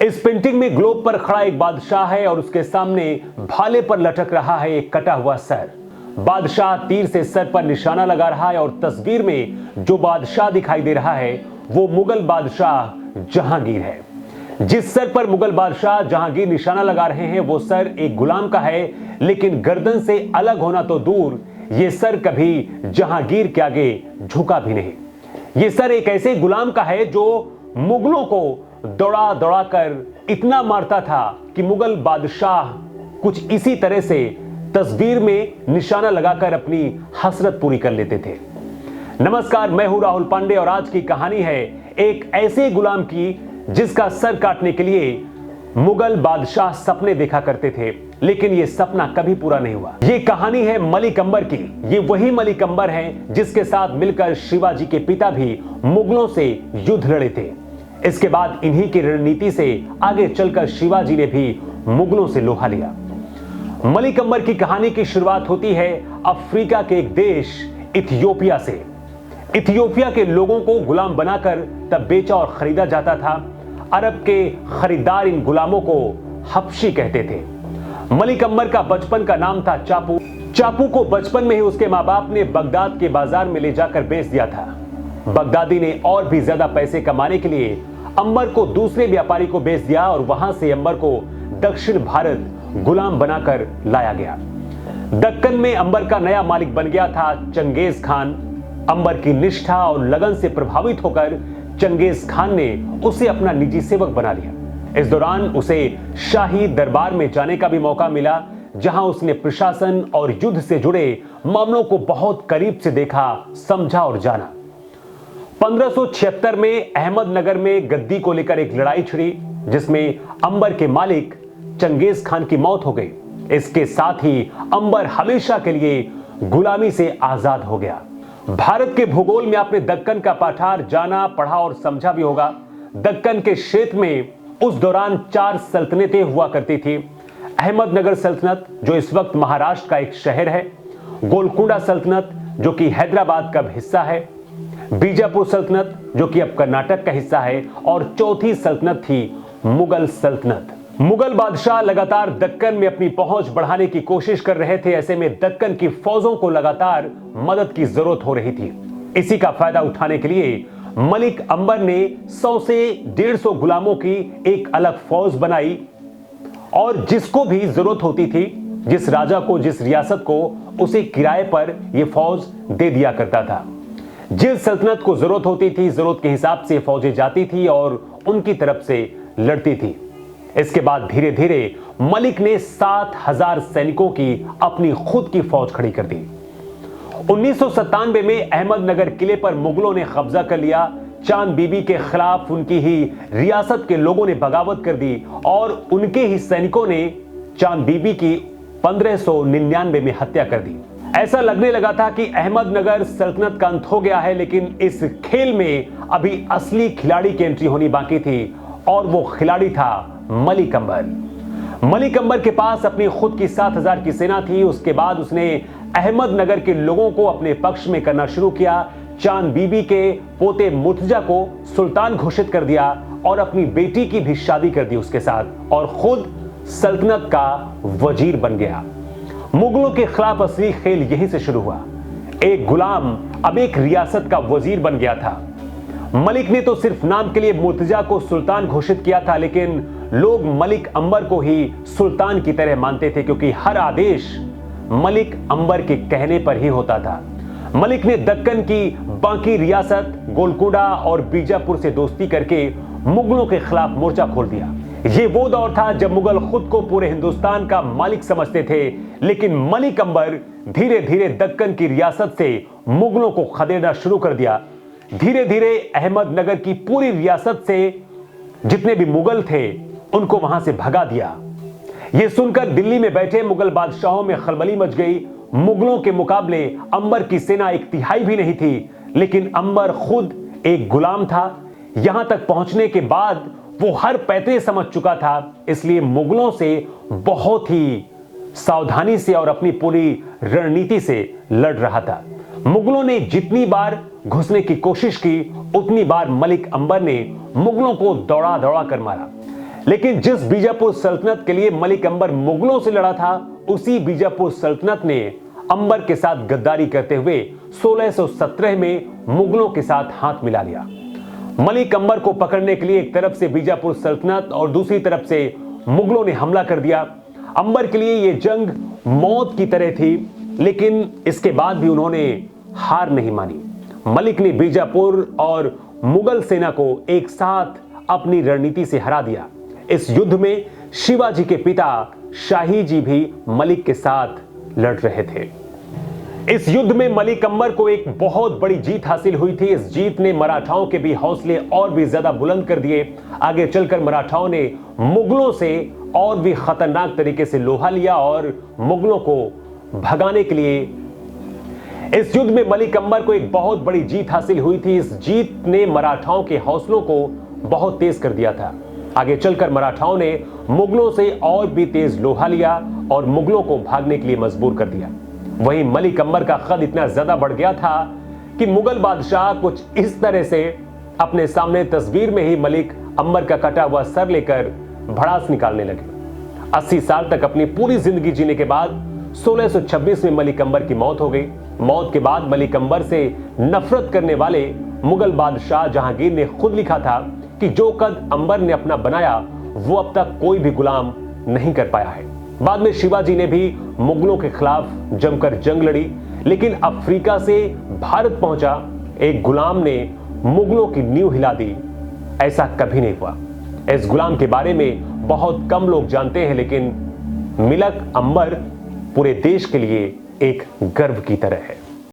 इस पेंटिंग में ग्लोब पर खड़ा एक बादशाह है और उसके सामने भाले पर लटक रहा है एक कटा हुआ सर। बादशाह तीर से सर पर निशाना लगा रहा है और तस्वीर में जो बादशाह दिखाई दे रहा है वो मुगल बादशाह जहांगीर है। जिस सर पर मुगल बादशाह जहांगीर निशाना लगा रहे हैं वो सर एक गुलाम का है, लेकिन गर्दन से अलग होना तो दूर, ये सर कभी जहांगीर के आगे झुका भी नहीं। ये सर एक ऐसे गुलाम का है जो मुगलों को दौड़ा दौड़ा कर इतना मारता था कि मुगल बादशाह कुछ इसी तरह से तस्वीर में निशाना लगाकर अपनी हसरत पूरी कर लेते थे। नमस्कार, मैं हूं राहुल पांडे और आज की कहानी है एक ऐसे गुलाम की जिसका सर काटने के लिए मुगल बादशाह सपने देखा करते थे, लेकिन यह सपना कभी पूरा नहीं हुआ। यह कहानी है मलिक अंबर की। ये वही मलिक अंबर हैं जिसके साथ मिलकर शिवाजी के पिता भी मुगलों से युद्ध लड़े थे। इसके बाद इन्हीं की रणनीति से आगे चलकर शिवाजी ने भी मुगलों से लोहा लिया। मलिक अंबर की कहानी की शुरुआत होती है अफ्रीका के एक देश इथियोपिया से। इथियोपिया के लोगों को गुलाम बनाकर तब बेचा और खरीदा जाता था। अरब के खरीदार इन गुलामों को हबशी कहते थे। मलिक अंबर का बचपन का नाम था चापू। चापू को बचपन में ही उसके माँ बाप ने बगदाद के बाजार में ले जाकर बेच दिया था। बगदादी ने और भी ज्यादा पैसे कमाने के लिए अंबर को दूसरे व्यापारी को बेच दिया और वहां से अंबर को दक्षिण भारत गुलाम बनाकर लाया गया। दक्कन में अंबर का नया मालिक बन गया था चंगेज खान। अंबर की निष्ठा और लगन से प्रभावित होकर चंगेज खान ने उसे अपना निजी सेवक बना लिया। इस दौरान उसे शाही दरबार में जाने का भी मौका मिला, जहां उसने प्रशासन और युद्ध से जुड़े मामलों को बहुत करीब से देखा, समझा और जाना। 1576 में अहमदनगर में गद्दी को लेकर एक लड़ाई छिड़ी, जिसमें अंबर के मालिक चंगेज खान की मौत हो गई। इसके साथ ही अंबर हमेशा के लिए गुलामी से आजाद हो गया। भारत के भूगोल में आपने दक्कन का पठार जाना, पढ़ा और समझा भी होगा। दक्कन के क्षेत्र में उस दौरान 4 सल्तनतें हुआ करती थी। अहमदनगर सल्तनत, जो इस वक्त महाराष्ट्र का एक शहर है, गोलकुंडा सल्तनत, जो कि हैदराबाद का हिस्सा है, बीजापुर सल्तनत, जो कि अब कर्नाटक का हिस्सा है, और चौथी सल्तनत थी मुगल सल्तनत। मुगल बादशाह लगातार दक्कन में अपनी पहुंच बढ़ाने की कोशिश कर रहे थे। ऐसे में दक्कन की फौजों को लगातार मदद की जरूरत हो रही थी। इसी का फायदा उठाने के लिए मलिक अंबर ने 100 से 150 गुलामों की एक अलग फौज बनाई और जिसको भी जरूरत होती थी, जिस राजा को, जिस रियासत को, उसे किराए पर यह फौज दे दिया करता था। जिस सल्तनत को जरूरत होती थी, जरूरत के हिसाब से फौजें जाती थी और उनकी तरफ से लड़ती थी। इसके बाद धीरे धीरे मलिक ने 7000 सैनिकों की अपनी खुद की फौज खड़ी कर दी। 1997 में अहमदनगर किले पर मुगलों ने कब्जा कर लिया। चांद बीबी के खिलाफ उनकी ही रियासत के लोगों ने बगावत कर दी और उनके ही सैनिकों ने चांद बीबी की 1599 में हत्या कर दी। ऐसा लगने लगा था कि अहमदनगर सल्तनत का अंत हो गया है, लेकिन इस खेल में अभी असली खिलाड़ी की एंट्री होनी बाकी थी और वो खिलाड़ी था मलिक अंबर। मलिक अंबर के पास अपनी खुद की 7000 की सेना थी। उसके बाद उसने अहमदनगर के लोगों को अपने पक्ष में करना शुरू किया। चांद बीबी के पोते मुर्तजा को सुल्तान घोषित कर दिया और अपनी बेटी की भी शादी कर दी उसके साथ, और खुद सल्तनत का वजीर बन गया। मुगलों के खिलाफ असली खेल यहीं से शुरू हुआ। एक गुलाम अब एक रियासत का वजीर बन गया था। मलिक ने तो सिर्फ नाम के लिए मुर्तजा को सुल्तान घोषित किया था, लेकिन लोग मलिक अंबर को ही सुल्तान की तरह मानते थे, क्योंकि हर आदेश मलिक अंबर के कहने पर ही होता था। मलिक ने दक्कन की बाकी रियासत गोलकुंडा और बीजापुर से दोस्ती करके मुगलों के खिलाफ मोर्चा खोल दिया। यह वो दौर था जब मुगल खुद को पूरे हिंदुस्तान का मालिक समझते थे, लेकिन मलिक अंबर धीरे धीरे दक्कन की रियासत से मुगलों को खदेड़ना शुरू कर दिया। धीरे धीरे अहमदनगर की पूरी रियासत से जितने भी मुगल थे उनको वहां से भगा दिया। यह सुनकर दिल्ली में बैठे मुगल बादशाहों में खलबली मच गई। मुगलों के मुकाबले अंबर की सेना 1/3 भी नहीं थी, लेकिन अंबर खुद एक गुलाम था। यहां तक पहुंचने के बाद वो हर पैतरे समझ चुका था, इसलिए मुगलों से बहुत ही सावधानी से और अपनी पूरी रणनीति से लड़ रहा था। मुगलों ने जितनी बार घुसने की कोशिश की, उतनी बार मलिक अंबर ने मुगलों को दौड़ा दौड़ा कर मारा। लेकिन जिस बीजापुर सल्तनत के लिए मलिक अंबर मुगलों से लड़ा था, उसी बीजापुर सल्तनत ने अंबर के साथ गद्दारी करते हुए 1617 में मुगलों के साथ हाथ मिला लिया। मलिक अंबर को पकड़ने के लिए एक तरफ से बीजापुर सल्तनत और दूसरी तरफ से मुगलों ने हमला कर दिया। अंबर के लिए यह जंग मौत की तरह थी, लेकिन इसके बाद भी उन्होंने हार नहीं मानी। मलिक ने बीजापुर और मुगल सेना को एक साथ अपनी रणनीति से हरा दिया। इस युद्ध में शिवाजी के पिता शाही जी भी मलिक के साथ लड़ रहे थे। इस युद्ध में मलिक अंबर को एक बहुत बड़ी जीत हासिल हुई थी। इस जीत ने मराठाओं के भी हौसले और भी ज्यादा बुलंद कर दिए। आगे चलकर मराठाओं ने मुगलों से और भी खतरनाक तरीके से लोहा लिया और मुगलों को भगाने के लिए इस युद्ध में मलिक अंबर को एक बहुत बड़ी जीत हासिल हुई थी। इस जीत ने मराठाओं के हौसलों को बहुत तेज कर दिया था। आगे चलकर मराठाओं ने मुगलों से और भी तेज लोहा लिया और मुगलों को भागने के लिए मजबूर कर दिया। वहीं मलिक अंबर का कद इतना ज्यादा बढ़ गया था कि मुगल बादशाह कुछ इस तरह से अपने सामने तस्वीर में ही मलिक अंबर का कटा हुआ सर लेकर भड़ास निकालने लगे। 80 साल तक अपनी पूरी जिंदगी जीने के बाद 1626 में मलिक अंबर की मौत हो गई। मौत के बाद मलिक अंबर से नफरत करने वाले मुगल बादशाह जहांगीर ने खुद लिखा था कि जो कद अंबर ने अपना बनाया वो अब तक कोई भी गुलाम नहीं कर पाया है। बाद में शिवाजी ने भी मुगलों के खिलाफ जमकर जंग लड़ी, लेकिन अफ्रीका से भारत पहुंचा एक गुलाम ने मुगलों की नींव हिला दी, ऐसा कभी नहीं हुआ। इस गुलाम के बारे में बहुत कम लोग जानते हैं, लेकिन मलिक अंबर पूरे देश के लिए एक गर्व की तरह है।